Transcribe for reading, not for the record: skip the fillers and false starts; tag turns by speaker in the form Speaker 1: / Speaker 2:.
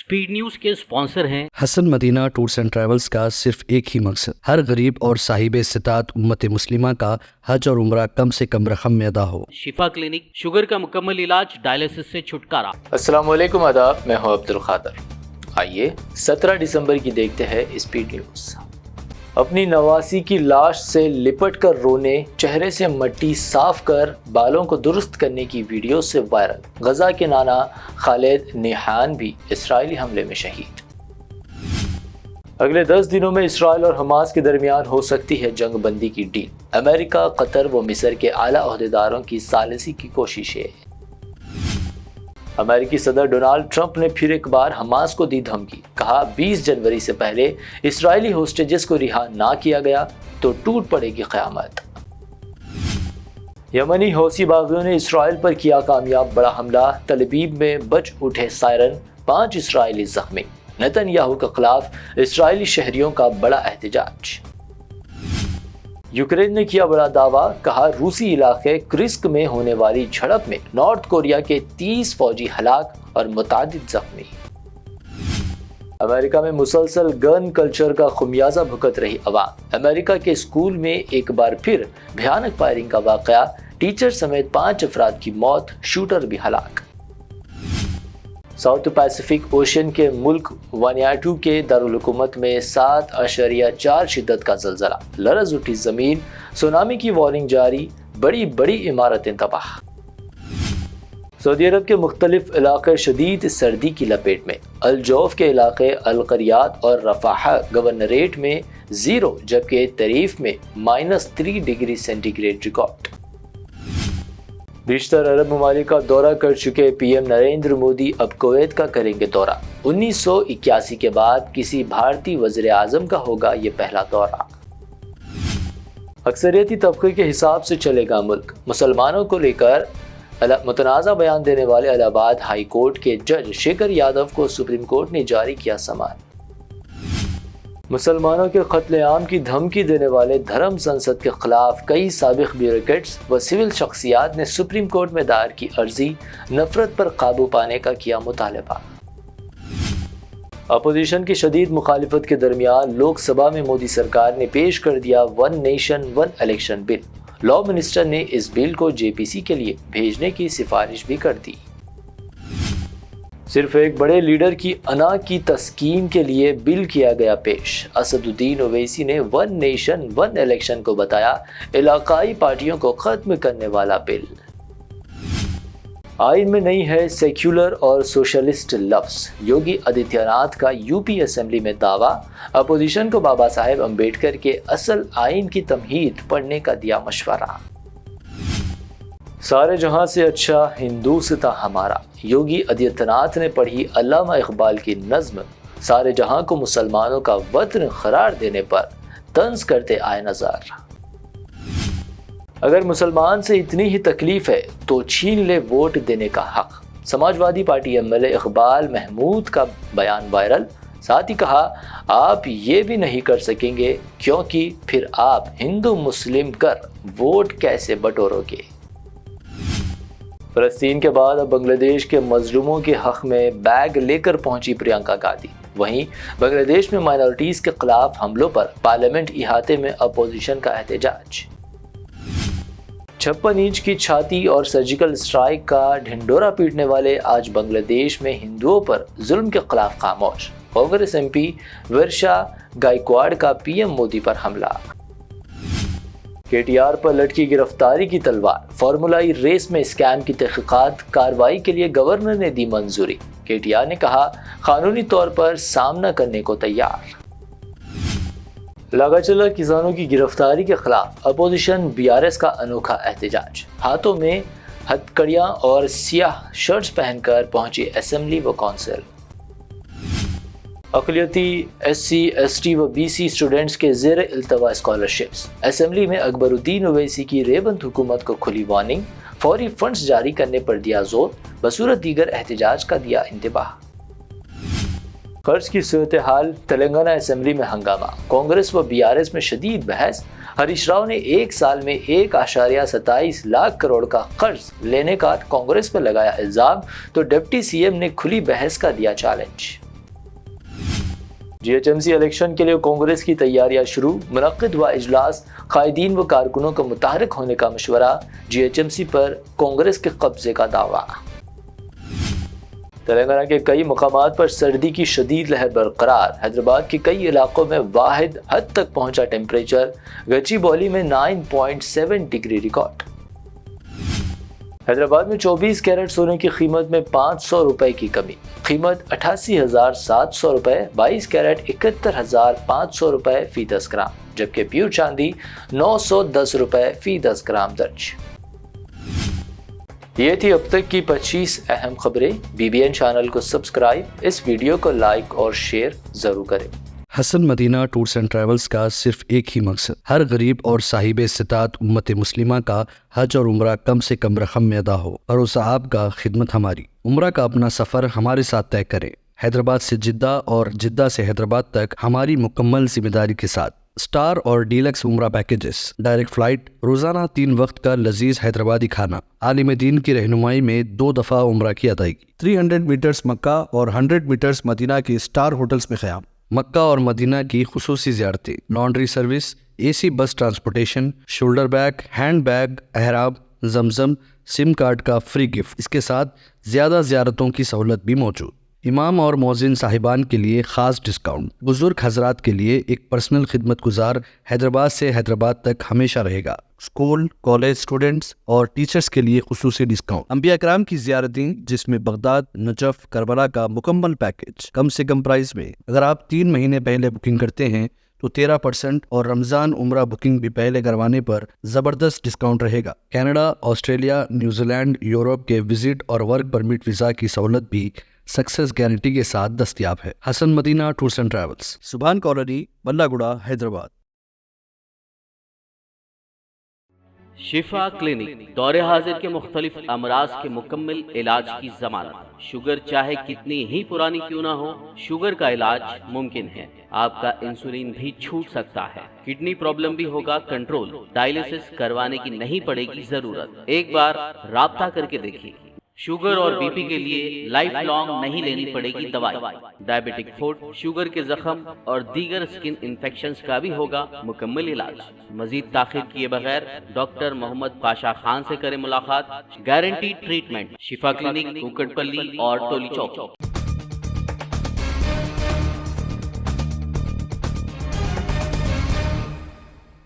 Speaker 1: Speed news के sponsor हैं
Speaker 2: Hasan Madina tours and travels का सिर्फ एक ही मकसद, हर गरीब और साहिब इस्तिताअत उम्मत मुस्लिमा का हज और उम्रा कम से कम रकम में अदा हो।
Speaker 1: शिफा क्लिनिक, शुगर का मुकम्मल इलाज, डायलिसिस से छुटकारा।
Speaker 3: अस्सलाम वालेकुम, आदाब, मैं हूं अब्दुल खादर। आइए 17 दिसंबर की देखते हैं स्पीड न्यूज़। अपनी नवासी की लाश से लिपट कर रोने, चेहरे से मट्टी साफ कर बालों को दुरुस्त करने की वीडियो से वायरल गजा के नाना खालिद निहान भी इस्राइली हमले में शहीद। अगले 10 दिनों में इस्राइल और हमास के दरमियान हो सकती है जंग बंदी की डील। अमेरिका, कतर व मिस्र के आला ओहदेदारों की सालिसी की कोशिशें। अमेरिकी सदर डोनाल्ड ट्रंप ने फिर एक बार हमास को दी धमकी, कहा 20 जनवरी से पहले इस्राएली होस्टेजेस को रिहा ना किया गया तो टूट पड़ेगी क़यामत। यमनी हौसी बागियों ने इस्राइल पर किया कामयाब बड़ा हमला, तलबीब में बज उठे सायरन, 5 इस्राएली जख्मी। नेतन्याहू के खिलाफ इस्राएली शहरियों का बड़ा एहतजाज। यूक्रेन ने किया बड़ा दावा, कहा रूसी इलाके क्रिस्क में होने वाली झड़प में नॉर्थ कोरिया के 30 फौजी हलाक और मुतादिद जख्मी। अमेरिका में मुसलसल गन कल्चर का खुमियाजा भुगत रही अवाम। अमेरिका के स्कूल में एक बार फिर भयानक फायरिंग का वाकया, टीचर समेत 5 अफराद की मौत, शूटर भी हलाक। साउथ पैसिफिक ओशन के मुल्क वानियाटू के दारुल हुकूमत में 7.4 शिद्दत का ज़लज़ला, लरज़ उठी ज़मीन, सुनामी की वार्निंग जारी, बड़ी बड़ी इमारतें तबाह। सऊदी अरब के मुख्तलिफ इलाके शदीद सर्दी की लपेट में। अल जौफ के इलाके अल क़रियात और रफ़ाह गवर्नरेट में 0 जबकि तरीफ में -3 डिग्री सेंटीग्रेड रिकॉर्ड। बेशतर अरब ममालिक का दौरा कर चुके पीएम नरेंद्र मोदी अब कुवैत का करेंगे दौरा। 1981 के बाद किसी भारतीय वज़ीर आज़म का होगा ये पहला दौरा। अक्सरियती तबके के हिसाब से चलेगा मुल्क। मुसलमानों को लेकर मुतनाज़ा बयान देने वाले इलाहाबाद हाई कोर्ट के जज शेखर यादव को सुप्रीम कोर्ट ने जारी किया सम्मान। मुसलमानों के कत्लेआम की धमकी देने वाले धर्म संसद के खिलाफ कई साबिक ब्यूरोक्रेट्स व सिविल शख्सियात ने सुप्रीम कोर्ट में दायर की अर्जी, नफरत पर काबू पाने का किया मुतालबा। अपोजिशन की शदीद मुखालिफत के दरमियान लोकसभा में मोदी सरकार ने पेश कर दिया 1 nation 1 election bill. Law minister ने इस बिल को जेपीसी के लिए भेजने की सिफारिश भी कर दी। सिर्फ एक बड़े लीडर की अना की तस्कीन के लिए बिल किया गया पेश। असदुद्दीन ओवैसी ने 1 नेशन 1 इलेक्शन को बताया इलाकाई पार्टियों को खत्म करने वाला बिल। आइन में नहीं है सेक्युलर और सोशलिस्ट लफ्ज, योगी आदित्यनाथ का यूपी असेंबली में दावा। अपोजिशन को बाबा साहेब अम्बेडकर के असल आइन की तमहीद पढ़ने का दिया मशवरा। सारे जहां से अच्छा हिंदुस्तां हमारा, योगी आदित्यनाथ ने पढ़ी अल्लामा इकबाल की नज़्म। सारे जहां को मुसलमानों का वतन करार देने पर तंज करते आए नजर। अगर मुसलमान से इतनी ही तकलीफ है तो छीन ले वोट देने का हक। समाजवादी पार्टी एमएलए इकबाल महमूद का बयान वायरल, साथ ही कहा आप ये भी नहीं कर सकेंगे क्योंकि फिर आप हिंदू मुस्लिम कर वोट कैसे बटोरोगे। फलस्तीन के बाद अब बांग्लादेश के मजलूमों के हक में बैग लेकर पहुंची प्रियंका गांधी। वहीं बांग्लादेश में माइनॉरिटीज के खिलाफ हमलों पर पार्लियामेंट इहाते में अपोजिशन का एहतजाज। 56 इंच की छाती और सर्जिकल स्ट्राइक का ढिंडोरा पीटने वाले आज बांग्लादेश में हिंदुओं पर जुल्म के खिलाफ खामोश। कांग्रेस एमपी वर्षा गायकवाड़ का पीएम मोदी पर हमला। केटीआर पर लटकी गिरफ्तारी की तलवार, फार्मूलाई रेस में स्कैम की तहकीकात, कार्रवाई के लिए गवर्नर ने दी मंजूरी। केटीआर ने कहा कानूनी तौर पर सामना करने को तैयार। लगाचला किसानों की गिरफ्तारी के खिलाफ अपोजिशन बीआरएस का अनोखा एहतजाज। हाथों में हथकड़ियां और सियाह शर्ट्स पहनकर पहुंची असेंबली व काउंसिल। अक़लियती एससी, एसटी व बीसी स्टूडेंट्स के ज़ेर इल्तवा स्कॉलरशिप्स। असेंबली में अकबरुद्दीन ओवैसी की रेवंत हुकूमत को खुली वार्निंग, फौरी फंड्स जारी करने पर दिया जोर, बसूरत दीगर एहतजाज का दिया इंतबाह। कर्ज की सूरत हाल, तेलंगाना असेंबली में हंगामा, कांग्रेस व बीआरएस में शदीद बहस। हरीश राव ने एक साल में 1.27 लाख करोड़ का कर्ज लेने का कांग्रेस पर लगाया इल्जाम, तो डिप्टी सीएम ने खुली बहस का दिया चैलेंज। GHMC इलेक्शन के लिए कांग्रेस की तैयारियां शुरू, मुनक्किद हुआ इजलास, कायदीन व कारकुनों को मुतहरिक होने का मशवरा, GHMC पर कांग्रेस के कब्जे का दावा। तेलंगाना के कई मकामात पर सर्दी की शदीद लहर बरकरार, हैदराबाद के कई इलाकों में वाहिद हद तक पहुंचा टेम्परेचर, गच्चीबौली में 9.7 डिग्री रिकॉर्ड। हैदराबाद में 24 कैरेट सोने की कीमत में 500 रुपए की कमी, कीमत 88,700 रुपए, 22 कैरेट 71,500 रुपए फी 10 ग्राम, जबकि प्योर चांदी 910 रुपए फी 10 ग्राम दर्ज। ये थी अब तक की 25 अहम खबरें। BBN चैनल को सब्सक्राइब, इस वीडियो को लाइक और शेयर जरूर करें।
Speaker 2: Hasan Madina tours and travels का सिर्फ एक ही मकसद, हर गरीब और साहिब इस्तात उम्मत मुस्लिमा का हज और उम्रा कम से कम रकम में अदा हो। भरोसा आपका, खिदमत हमारी। उम्रा का अपना सफ़र हमारे साथ तय करें। हैदराबाद से जिद्दा और जिद्दा से हैदराबाद तक हमारी मुकम्मल जिम्मेदारी के साथ। स्टार और डीलक्स उम्रा पैकेजेस, डायरेक्ट फ्लाइट, रोजाना 3 वक्त का लजीज हैदराबादी खाना, आलिम दीन की रहनुमाई में 2 दफ़ा उम्रा की अदायगी, 300 मीटर्स मक्का और 100 मीटर्स मदीना के स्टार होटल्स में क़याम, मक्का और मदीना की खुसूसी ज़ियारतें, laundry service, AC bus transportation, shoulder bag, hand bag, अहराम, जमजम, सिम कार्ड का फ्री गिफ्ट। इसके साथ ज़्यादा ज़ियारतों की सहूलत भी मौजूद। इमाम और मौज़िन साहिबान के लिए ख़ास डिस्काउंट। बुजुर्ग हजरात के लिए एक पर्सनल खिदमत गुजार हैदराबाद से हैदराबाद तक हमेशा रहेगा। स्कूल, कॉलेज स्टूडेंट्स और टीचर्स के लिए खुसूसी डिस्काउंट। अंबिया कराम की ज़ियारतें, जिसमें बगदाद, नजफ, करबला का मुकम्मल पैकेज कम से कम प्राइस में। अगर आप 3 महीने पहले बुकिंग करते हैं तो 13% और रमज़ान उम्रा बुकिंग भी पहले करवाने पर ज़बरदस्त डिस्काउंट रहेगा। कनाडा, ऑस्ट्रेलिया, न्यूजीलैंड, यूरोप के विजिट और वर्क परमिट वीज़ा की सहूलत भी सक्सेस गारंटी के साथ दस्तयाब है। Hasan Madina tours and travels, Subhan colony, Ballaguda, Hyderabad.
Speaker 1: Shifa clinic, दौरे हाजिर के मुख्तलिफ अमराज के मुकम्मल इलाज की जमानत। शुगर चाहे कितनी ही पुरानी क्यों ना हो, शुगर का इलाज मुमकिन है। आपका इंसुलिन भी छूट सकता है। किडनी प्रॉब्लम भी होगा कंट्रोल। डायलिसिस करवाने की नहीं पड़ेगी जरूरत। एक बार राब्ता करके देखिए। शुगर और बीपी के लिए लाइफ लॉन्ग नहीं लेनी पड़ेगी दवाई। डायबिटिक फूड, शुगर के जख्म और दीगर स्किन इन्फेक्शंस का भी होगा मुकम्मल इलाज। मजीद ताखिर किए बगैर डॉक्टर मोहम्मद पाशा खान से करें मुलाकात। Guarantee treatment. शिफा क्लिनिक, कुकटपल्ली और टोली चौक।